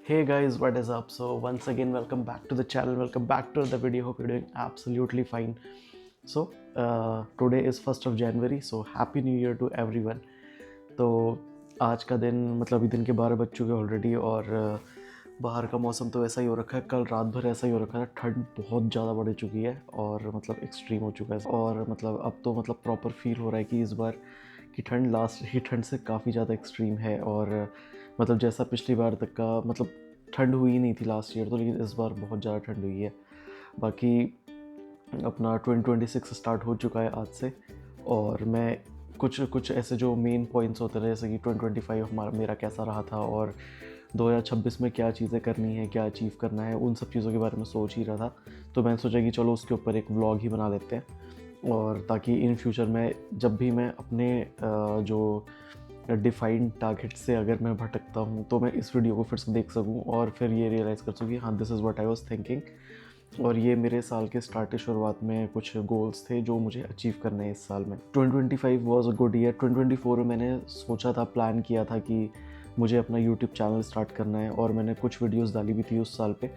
Hey guys, what is up? So once again, welcome back to the channel. Welcome back to the video. Hope you're doing absolutely fine. Today is 1st of January. So happy New Year to everyone. तो आज का दिन मतलब अभी दिन के 12 बज चुके ऑलरेडी और बाहर का मौसम तो ऐसा ही हो रखा है। कल रात भर ऐसा ही हो रखा है। ठंड बहुत ज़्यादा बढ़ चुकी है और मतलब एक्सट्रीम हो चुका है और मतलब अब तो मतलब प्रॉपर फील हो रहा है कि इस बार की ठंड लास्ट ही ठंड से काफ़ी ज़्यादा एक्सट्रीम है। और मतलब जैसा पिछली बार तक का मतलब ठंड हुई ही नहीं थी लास्ट ईयर तो, लेकिन इस बार बहुत ज़्यादा ठंड हुई है। बाकी अपना 2026 स्टार्ट हो चुका है आज से और मैं कुछ ऐसे जो मेन पॉइंट्स होते रहे जैसे कि 2025 मेरा कैसा रहा था और 2026 में क्या चीज़ें करनी है, क्या अचीव करना है, उन सब चीज़ों के बारे में सोच ही रहा था। तो मैंने सोचा कि चलो उसके ऊपर एक व्लॉग ही बना लेते हैं और ताकि इन फ्यूचर में जब भी मैं अपने जो डिफाइंड टारगेट से अगर मैं भटकता हूँ तो मैं इस वीडियो को फिर से देख सकूँ और फिर ये रियलाइज़ कर सकूँ कि हाँ, this is what I was thinking. और ये मेरे साल के स्टार्ट के शुरुआत में कुछ गोल्स थे जो मुझे अचीव करने हैं इस साल में। 2025 वाज अ गुड ईयर। 2024 में मैंने सोचा था, प्लान किया था कि मुझे अपना यूट्यूब चैनल स्टार्ट करना है और मैंने कुछ वीडियोस डाली भी थी उस साल पे।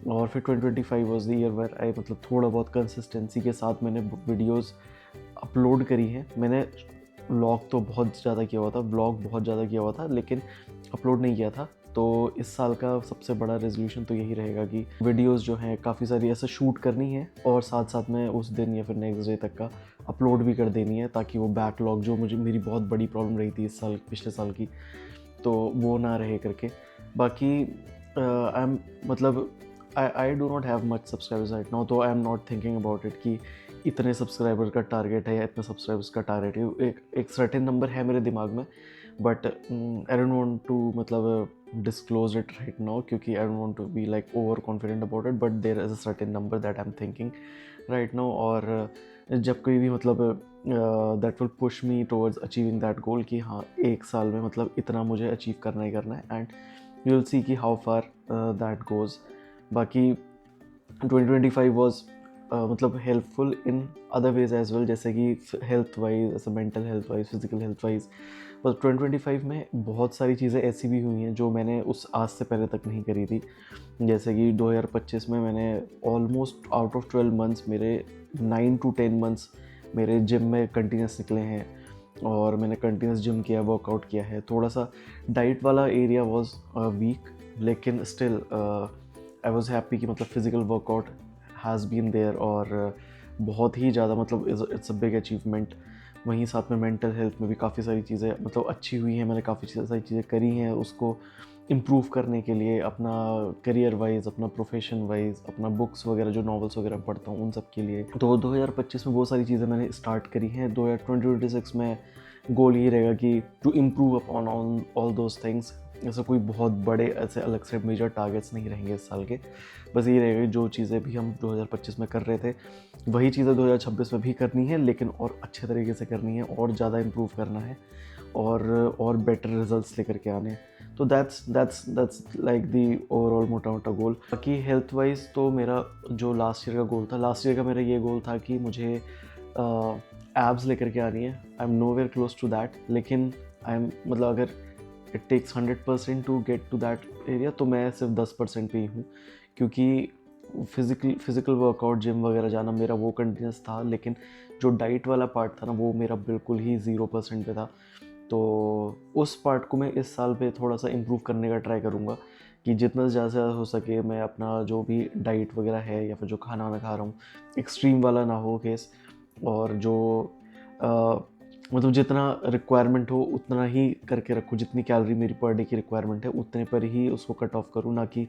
और फिर 2025 was the year where I मतलब थोड़ा बहुत कंसिस्टेंसी के साथ मैंने वीडियोस अपलोड करी हैं। मैंने व्लॉग तो बहुत ज़्यादा किया हुआ था, व्लॉग बहुत ज़्यादा किया हुआ था, लेकिन अपलोड नहीं किया था। तो इस साल का सबसे बड़ा रेजोल्यूशन तो यही रहेगा कि वीडियोस जो हैं काफ़ी सारी ऐसे शूट करनी है और साथ साथ में उस दिन या फिर नेक्स्ट डे तक का अपलोड भी कर देनी है, ताकि वो बैकलॉग जो मेरी बहुत बड़ी प्रॉब्लम रही थी इस साल पिछले साल की, तो वो ना रहे करके। बाकी आई एम मतलब I do not have much subscribers right now, तो I am not thinking about it कि इतने सब्सक्राइबर का टारगेट है या इतने सब्सक्राइबर्स का टारगेट है। एक सर्टेन नंबर है मेरे दिमाग में, but I don't want to मतलब डिस्क्लोज इट राइट नाउ, क्योंकि I don't want to be like over confident about it, but there is a certain number that I am thinking right now. और जब कोई भी मतलब that will push me towards achieving that goal कि हाँ, एक साल में मतलब इतना मुझे अचीव करना ही करना है, एंड यू विल सी कि हाउ फार दैट गोज़। बाकी 2025 वाज मतलब helpful in other ways as well, जैसे कि हेल्थ वाइज, ऐसे mental health wise, physical health wise. पर 2025 में बहुत सारी चीज़ें ऐसी भी हुई हैं जो मैंने उस आज से पहले तक नहीं करी थी। जैसे कि 2025 में मैंने ऑलमोस्ट आउट ऑफ 12 मंथ्स मेरे 9 to 10 मंथ्स मेरे जिम में कंटिन्यूस निकले हैं और मैंने कंटिन्यूस जिम किया, वर्कआउट किया है। थोड़ा सा डाइट वाला एरिया वाज वीक, लेकिन स्टिल आई वाज हैप्पी कि मतलब physical workout has been there और बहुत ही ज़्यादा मतलब इट्स अ बिग अचीवमेंट। वहीं साथ में मेंटल हेल्थ में भी काफ़ी सारी चीज़ें मतलब अच्छी हुई हैं। मैंने काफ़ी सारी चीज़ें करी हैं उसको इम्प्रूव करने के लिए, अपना करियर वाइज, अपना प्रोफेशन वाइज, अपना बुक्स वगैरह जो नॉवेल्स वगैरह पढ़ता हूँ उन सब के लिए। तो 2025 में बहुत सारी चीज़ें मैंने स्टार्ट करी हैं। 2026 में गोल ये रहेगा कि to improve upon all those things. ऐसे कोई बहुत बड़े ऐसे अलग से मेजर टारगेट्स नहीं रहेंगे इस साल के। बस ये रहेगा कि जो चीज़ें भी हम 2025 में कर रहे थे वही चीज़ें 2026 में भी करनी है, लेकिन और अच्छे तरीके से करनी है और ज़्यादा इम्प्रूव करना है और बेटर रिजल्ट्स लेकर के आने हैं। तो दैट्स लाइक दी ओवरऑल मोटा मोटा गोल। बाकी हेल्थ वाइज तो मेरा जो लास्ट ईयर का गोल था, लास्ट ईयर का मेरा ये गोल था कि मुझे एब्स लेकर के आनी है। I am nowhere close to that, लेकिन आई एम मतलब अगर it takes 100% to get to that area तो मैं सिर्फ 10% पे ही हूँ, क्योंकि फिज़िकल वर्कआउट, जिम वगैरह जाना मेरा वो कंटिन्यूस था, लेकिन जो डाइट वाला पार्ट था ना वो मेरा बिल्कुल ही 0% पे था। तो उस पार्ट को मैं इस साल पे थोड़ा सा इम्प्रूव करने का ट्राई करूँगा कि जितना ज़्यादा से ज़्यादा हो सके मैं अपना जो भी डाइट वगैरह है या फिर जो खाना वाना खा रहा हूँ एक्सट्रीम वाला ना हो केस, और जो मतलब जितना रिक्वायरमेंट हो उतना ही करके रखूँ। जितनी कैलोरी मेरी पर डे की रिक्वायरमेंट है उतने पर ही उसको कट ऑफ करूँ, ना कि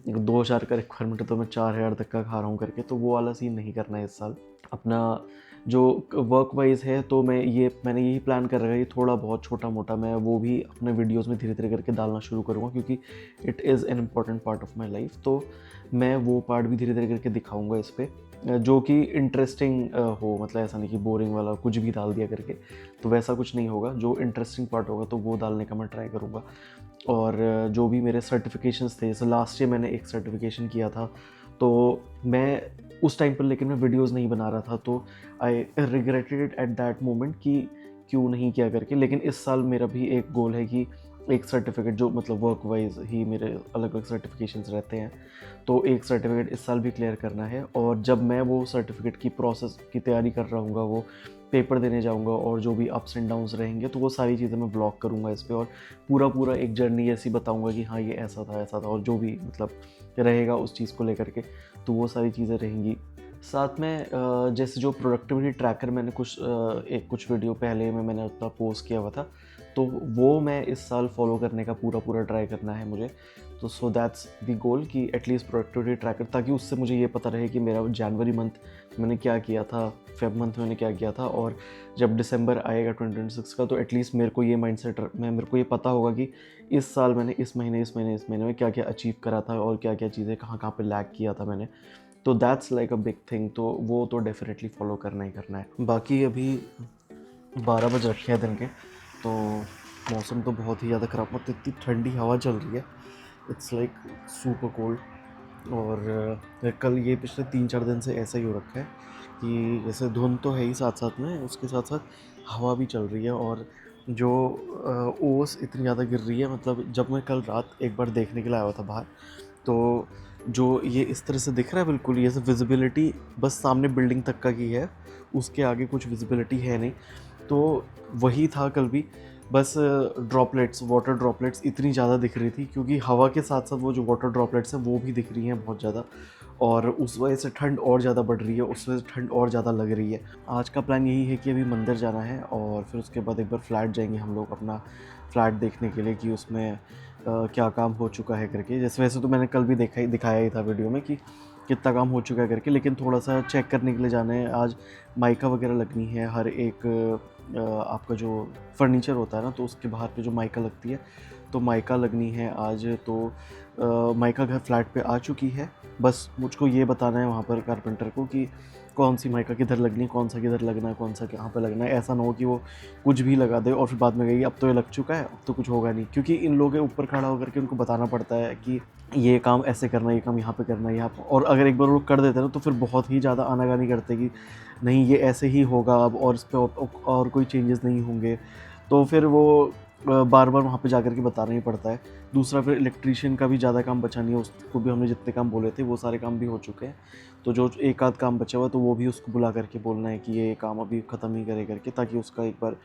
2,000 का रिक्वायरमेंट है तो मैं 4,000 तक का खा रहा हूँ करके। तो वो वाला सीन नहीं करना है इस साल। अपना जो वर्क वाइज है तो मैंने यही प्लान कर रखा है कि थोड़ा बहुत छोटा मोटा मैं वो भी अपने वीडियोस में धीरे धीरे करके डालना शुरू करूँगा, क्योंकि it is an important part of my life. तो मैं वो पार्ट भी धीरे धीरे करके दिखाऊँगा इस पर, जो कि इंटरेस्टिंग हो। मतलब ऐसा नहीं कि बोरिंग वाला कुछ भी डाल दिया करके, तो वैसा कुछ नहीं होगा। जो इंटरेस्टिंग पार्ट होगा तो वो डालने का मैं ट्राई करूँगा। और जो भी मेरे सर्टिफिकेशंस थे, जैसे लास्ट ईयर मैंने एक सर्टिफिकेशन किया था, तो मैं उस टाइम पर लेकिन मैं वीडियोस नहीं बना रहा था, तो I regretted it at that moment कि क्यों नहीं किया करके। लेकिन इस साल मेरा भी एक गोल है कि एक सर्टिफिकेट जो मतलब वर्क वाइज ही मेरे अलग अलग सर्टिफिकेशंस रहते हैं, तो एक सर्टिफिकेट इस साल भी क्लियर करना है। और जब मैं वो सर्टिफिकेट की प्रोसेस की तैयारी कर रहा हूँगा, वो पेपर देने जाऊँगा और जो भी अप्स एंड डाउन्स रहेंगे तो वो सारी चीज़ें मैं ब्लॉग करूँगा इस पे, और पूरा पूरा एक जर्नी ऐसी बताऊँगा कि हाँ ये ऐसा था और जो भी मतलब रहेगा उस चीज़ को लेकर के, तो वो सारी चीज़ें रहेंगी। साथ में जैसे जो प्रोडक्टिविटी ट्रैकर मैंने कुछ वीडियो पहले में मैंने अपना पोस्ट किया हुआ था, तो वो मैं इस साल फॉलो करने का पूरा ट्राई करना है मुझे। तो सो दैट्स द गोल कि एटलीस्ट प्रोडक्टिविटी ट्रैकर, ताकि उससे मुझे ये पता रहे कि मेरा जनवरी मंथ मैंने क्या किया था, फेब मंथ मैंने क्या किया था, और जब दिसंबर आएगा 2026 का तो एटलीस्ट मेरे को ये माइंडसेट में मेरे को ये पता होगा कि इस साल मैंने इस महीने में क्या क्या अचीव करा था और क्या क्या चीज़ें कहाँ कहाँ पे लैग किया था मैंने। तो that's like a big thing, तो वो तो डेफिनेटली फॉलो करना ही करना है। बाकी अभी 12 बज रखे हैं दिन के, तो मौसम तो बहुत ही ज़्यादा ख़राब, मतलब इतनी ठंडी हवा चल रही है, इट्स लाइक सुपर कोल्ड। और कल ये पिछले 3-4 दिन से ऐसा ही हो रखा है कि जैसे धुंध तो है ही साथ साथ में, उसके साथ साथ हवा भी चल रही है, और जो ओस इतनी ज़्यादा गिर रही है। मतलब जब मैं कल रात एक बार देखने के लिए आया हुआ था बाहर, तो जो ये इस तरह से दिख रहा है बिल्कुल, ये सब विजिबिलिटी बस सामने बिल्डिंग तक का की है, उसके आगे कुछ विजिबिलिटी है नहीं। तो वही था कल भी, बस ड्रॉपलेट्स, वाटर ड्रॉपलेट्स इतनी ज़्यादा दिख रही थी, क्योंकि हवा के साथ साथ वो जो वाटर ड्रॉपलेट्स हैं वो भी दिख रही हैं बहुत ज़्यादा, और उस वजह से ठंड और ज़्यादा बढ़ रही है, उस वजह से ठंड और ज़्यादा लग रही है। आज का प्लान यही है कि अभी मंदिर जाना है, और फिर उसके बाद एक बार फ्लैट जाएंगे हम लोग, अपना फ्लैट देखने के लिए कि उसमें क्या काम हो चुका है करके। जैसे वैसे तो मैंने कल भी दिखाया ही था वीडियो में कि कितना काम हो चुका है करके, लेकिन थोड़ा सा चेक करने के लिए जाना है आज। माइका वगैरह लगनी है हर एक आपका जो फर्नीचर होता है ना, तो उसके बाहर पे जो माइका लगती है, तो माइका लगनी है आज। तो माइका घर फ्लैट पे आ चुकी है, बस मुझको ये बताना है वहाँ पर कारपेंटर को कि कौन सी माइका किधर लगनी है, कौन सा किधर लगना है, कौन सा कहाँ पे लगना है। ऐसा ना हो कि वो कुछ भी लगा दे और फिर बाद में कहेगी अब तो ये लग चुका है, अब तो कुछ होगा नहीं, क्योंकि इन लोगों के ऊपर खड़ा होकर के उनको बताना पड़ता है कि ये काम ऐसे करना है, ये काम यहाँ पे करना है, यहाँ पर। और अगर एक बार वो लोग कर देते हैं ना, तो फिर बहुत ही ज़्यादा आनाकानी करते कि नहीं ये ऐसे ही होगा अब, और इस पर और कोई चेंजेस नहीं होंगे। तो फिर वो बार बार वहाँ पे जाकर के बताना ही पड़ता है। दूसरा फिर इलेक्ट्रीशियन का भी ज़्यादा काम बचा नहीं है, उसको भी हमने जितने काम बोले थे वो सारे काम भी हो चुके हैं। तो जो एक आध काम बचा हुआ तो वो भी उसको बुला करके बोलना है कि ये काम अभी ख़त्म ही करे करके, ताकि उसका एक बार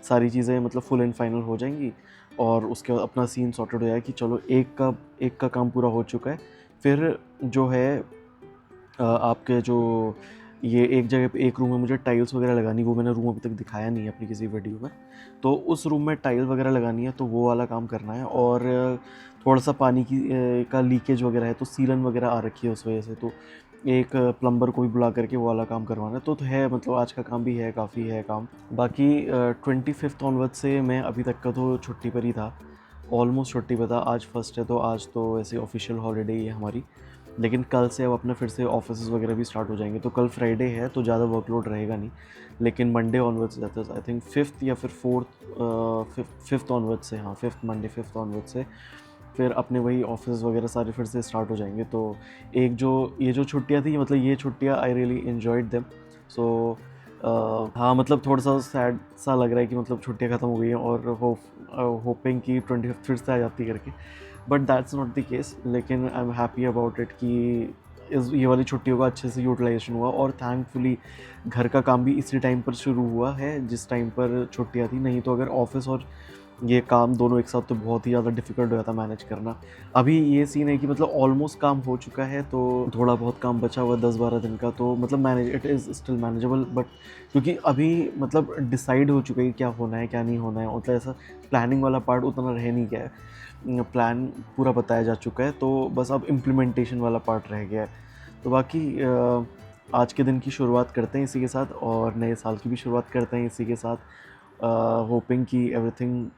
सारी चीज़ें मतलब फुल एंड फाइनल हो जाएंगी, और उसके बाद अपना सीन सॉर्टेड हो जाए कि चलो एक का काम पूरा हो चुका है। फिर जो है आपके जो ये एक जगह पे एक रूम में मुझे टाइल्स वगैरह लगानी, वो मैंने रूम अभी तक दिखाया नहीं है अपनी किसी वीडियो में, तो उस रूम में टाइल वगैरह लगानी है, तो वो वाला काम करना है। और थोड़ा सा पानी का लीकेज वगैरह है, तो सीलन वगैरह आ रखी है उस वजह से, तो एक प्लम्बर को भी बुला करके वो वाला काम करवाना है। तो है मतलब आज का काम भी है, काफ़ी है काम। बाकी 25 ऑनवर्ड से मैं अभी तक का तो छुट्टी पर ही था, ऑलमोस्ट छुट्टी पर था। आज फर्स्ट है तो आज तो वैसे ऑफिशियल हॉलीडे ही है हमारी, लेकिन कल से अब अपना फिर से ऑफिस वगैरह भी स्टार्ट हो जाएंगे। तो कल फ्राइडे है तो ज़्यादा वर्कलोड रहेगा नहीं, लेकिन मंडे ऑनवर्ड से जाता है, आई थिंक 5th या फिर 5th ऑनवर्ड से, हाँ 5th ऑनवर्ड से फिर अपने वही ऑफिस वगैरह सारे फिर से स्टार्ट हो जाएंगे। तो एक जो ये जो छुट्टियाँ थी, मतलब ये छुट्टियाँ आई रियली इन्जॉयड देम। सो हाँ मतलब थोड़ा सा सैड सा लग रहा है कि मतलब छुट्टियाँ ख़त्म हो गई हैं, और होपिंग कि 25 फिर से आ जाती करके, but that's not the case. लेकिन I am happy about it कि ये वाली छुट्टियों का अच्छे से यूटिलाइजेशन हुआ, और थैंकफुली घर का काम भी इसी टाइम पर शुरू हुआ है जिस टाइम पर छुट्टियाँ थी। नहीं तो अगर ऑफिस और ये काम दोनों एक साथ तो बहुत ही ज़्यादा डिफ़िकल्ट हो जाता मैनेज करना। अभी ये सीन है कि मतलब ऑलमोस्ट काम हो चुका है, तो थोड़ा बहुत काम बचा हुआ 10-12 दिन का, तो मतलब it is still manageable. But क्योंकि अभी मतलब डिसाइड हो चुका है कि क्या होना है क्या नहीं होना है, मतलब ऐसा प्लानिंग वाला पार्ट उतना रह नहीं गया है, प्लान पूरा बताया जा चुका है, तो बस अब इम्प्लीमेंटेशन वाला पार्ट रह गया है। तो बाकी आज के दिन की शुरुआत करते हैं इसी के साथ, और नए साल की भी शुरुआत करते हैं इसी के साथ, होपिंग कि everything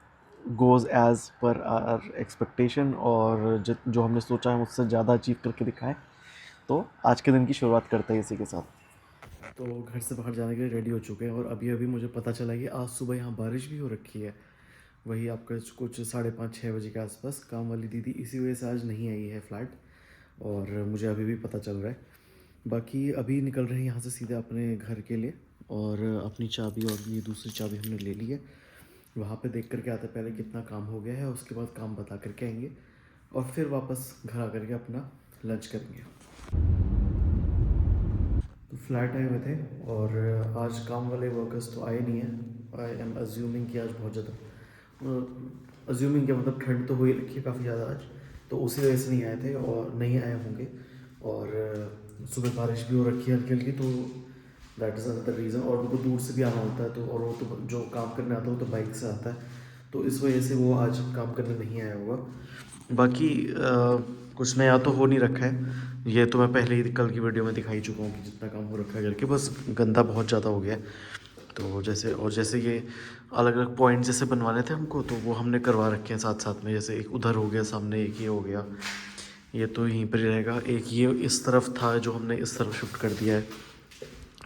goes as per hour expectation, और जो हमने सोचा है उससे ज़्यादा अचीव करके दिखाएं। तो आज के दिन की शुरुआत करते हैं इसी के साथ। तो घर से बाहर जाने के लिए रेडी हो चुके हैं, और अभी अभी मुझे पता चला कि आज सुबह यहाँ बारिश भी हो रखी है। वही आपका कुछ 5:30-6 बजे के आसपास। काम वाली दीदी इसी वजह से आज नहीं आई है फ्लैट, और मुझे अभी भी पता चल रहा है। बाकी अभी निकल रहे हैं यहाँ से सीधे अपने घर के लिए, और अपनी चाबी और ये दूसरी चाबी हमने ले ली है। वहाँ पे देख करके आते पहले कितना काम हो गया है, उसके बाद काम बता करके आएंगे और फिर वापस घर आ करके अपना लंच करेंगे। तो फ्लैट आए हुए थे और आज काम वाले वर्कर्स तो आए नहीं हैं। आई एम अज्यूमिंग कि आज बहुत ज़्यादा, अज्यूमिंग क्या मतलब ठंड तो हुई रखी है काफ़ी ज़्यादा आज, तो उसी वजह से नहीं आए थे और नहीं आए होंगे। और सुबह बारिश भी हो रखी है हल्की हल्की, तो दैट इज़ अनदर रीज़न। और उनको दूर से भी आना होता है, तो और वो तो जो काम करने आता है वो तो बाइक से आता है, तो इस वजह से वो आज काम करने नहीं आया होगा। बाकी कुछ नया तो हो नहीं रखा है, ये तो मैं पहले ही कल की वीडियो में दिखा ही चुका हूँ कि जितना काम हो रखा है करके, बस गंदा बहुत ज़्यादा हो गया है। तो जैसे ये अलग अलग पॉइंट जैसे बनवाने थे हमको, तो वो हमने करवा रखे हैं साथ साथ में। जैसे एक उधर हो गया सामने, एक ये हो गया, ये तो यहीं पर ही रहेगा। एक ये इस तरफ था जो हमने इस तरफ शिफ्ट कर दिया है।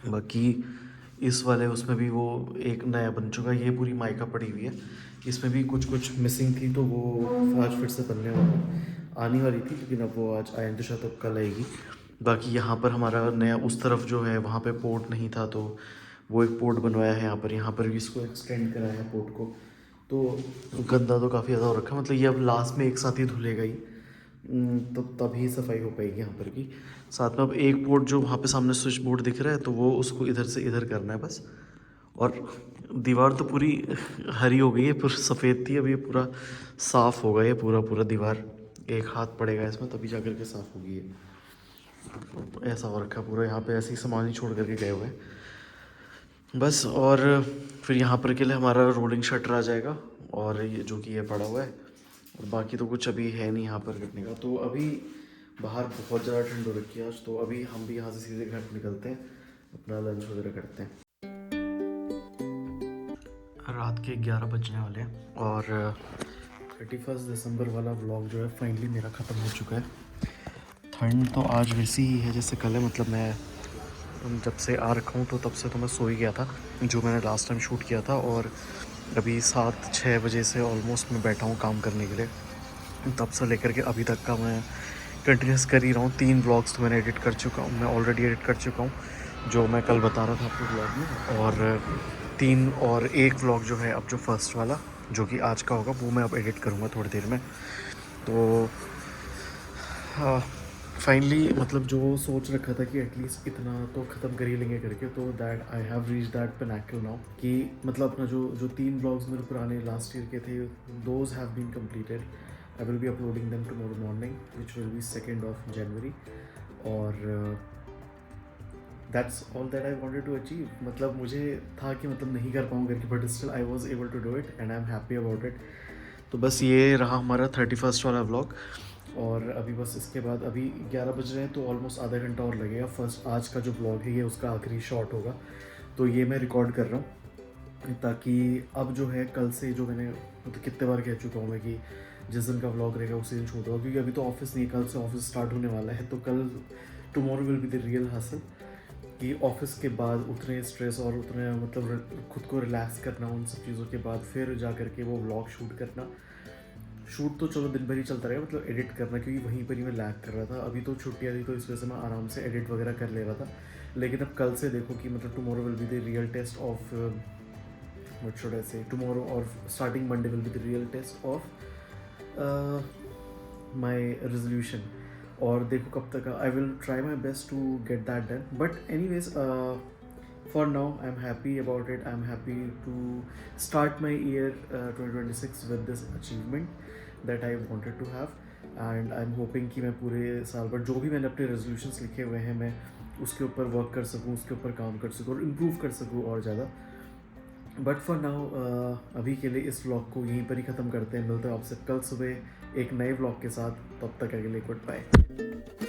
बाकी इस वाले उसमें भी वो एक नया बन चुका है, ये पूरी माइका पड़ी हुई है, इसमें भी कुछ कुछ मिसिंग थी, तो वो आज फिर से बनने वाला आने वाली थी, लेकिन अब वो आज आए तो शायद अब कल आएगी। बाकी यहाँ पर हमारा नया उस तरफ जो है वहाँ पे पोर्ट नहीं था, तो वो एक पोर्ट बनवाया है यहाँ पर भी इसको एक्सटेंड कराया है पोर्ट को। तो गंदा तो काफ़ी ज़्यादा हो रखा है, मतलब ये अब लास्ट में एक साथ ही धुलेगा ही, तो तभी सफाई हो पाएगी यहाँ पर की। साथ में अब एक पोर्ट जो वहाँ पे सामने स्विच बोर्ड दिख रहा है, तो वो उसको इधर से इधर करना है बस। और दीवार तो पूरी हरी हो गई है, पूरी सफ़ेद थी, अब ये पूरा साफ़ होगा, ये पूरा पूरा दीवार एक हाथ पड़ेगा इसमें तभी जा कर के साफ़ होगी ये। ऐसा हो रखा है पूरा, यहाँ पे ऐसे ही सामान ही छोड़ करके गए हुए हैं बस। और फिर यहाँ पर के लिए हमारा रोलिंग शटर आ जाएगा, और ये जो कि ये पड़ा हुआ है, और बाकी तो कुछ अभी है नहीं यहाँ पर करने का। तो अभी बाहर बहुत ज़्यादा ठंड हो रखी है आज, तो अभी हम भी यहाँ से सीधे घर निकलते हैं, अपना लंच वगैरह करते हैं। रात के 11 बजने वाले हैं और 31 दिसंबर वाला व्लॉग जो है फाइनली मेरा ख़त्म हो चुका है। ठंड तो आज वैसी ही है जैसे कल है, मतलब मैं जब से आ रखा हूँ तो तब से तो मैं सो ही गया था, जो मैंने लास्ट टाइम शूट किया था। और अभी 7-6 बजे से ऑलमोस्ट मैं बैठा हूँ काम करने के लिए, तब से लेकर के अभी तक का मैं कंटिन्यूस कर ही रहा हूँ। 3 व्लॉग्स तो मैंने एडिट कर चुका हूँ, मैं ऑलरेडी एडिट कर चुका हूँ, जो मैं कल बता रहा था आपको व्लॉग में। और 3 और 1 व्लॉग जो है अब जो फर्स्ट वाला जो कि आज का होगा, वो मैं अब एडिट करूँगा थोड़ी देर में। तो फाइनली मतलब जो सोच रखा था कि एटलीस्ट इतना तो ख़त्म कर ही लेंगे करके, तो that I have reach that pinnacle now, कि मतलब अपना जो 3 व्लॉग्स मेरे पुराने लास्ट ईयर के थे, those have been completed. I will be uploading them tomorrow morning which will be 2 January. और that's all that I wanted to achieve. मतलब मुझे था कि मतलब नहीं कर पाऊँगा करके, but still I was able to do it and I am happy about it. तो बस ये रहा हमारा 31 वाला व्लॉग। और अभी बस इसके बाद अभी 11 बज रहे हैं, तो ऑलमोस्ट आधा घंटा और लगेगा। फर्स्ट आज का जो व्लॉग है ये उसका आखिरी शॉट होगा, तो ये मैं रिकॉर्ड कर रहा हूँ ताकि अब जो है कल से जो मैंने मतलब कितने बार कह चुका हूँ मैं कि जिस दिन का व्लॉग रहेगा उसी दिन शूट होगा, क्योंकि अभी तो ऑफिस नहीं, कल से ऑफिस स्टार्ट होने वाला है। तो कल tomorrow will be the real hustle, कि ऑफिस के बाद उतने स्ट्रेस और उतने मतलब खुद को रिलैक्स करना, उन सब चीज़ों के बाद फिर जा करके वो व्लॉग शूट करना। शूट तो चलो दिन भर ही चलता रहेगा, मतलब एडिट करना, क्योंकि वहीं पर ही मैं लैग कर रहा था। अभी तो छुट्टियाँ थी तो इस वजह से मैं आराम से एडिट वगैरह कर ले रहा था। लेकिन अब कल से देखो कि मतलब tomorrow will be the real test of what should I say, tomorrow और starting Monday will be the real test of my resolution. और देखो कब तक, I will try my best to get that done. But anyways for now I'm happy about it. I'm happy to start my year 2026 with this achievement that I wanted to have, and I'm hoping कि मैं पूरे साल भर जो भी मैंने अपने resolutions लिखे हुए हैं मैं उसके ऊपर वर्क कर सकूँ, उसके ऊपर काम कर सकूँ और इम्प्रूव कर सकूँ और ज़्यादा। बट फॉर नाउ अभी के लिए इस व्लॉग को यहीं पर ही ख़त्म करते हैं। मिलते हैं आपसे कल सुबह एक नए व्लॉग के साथ, तब तक के लिए गुड बाय।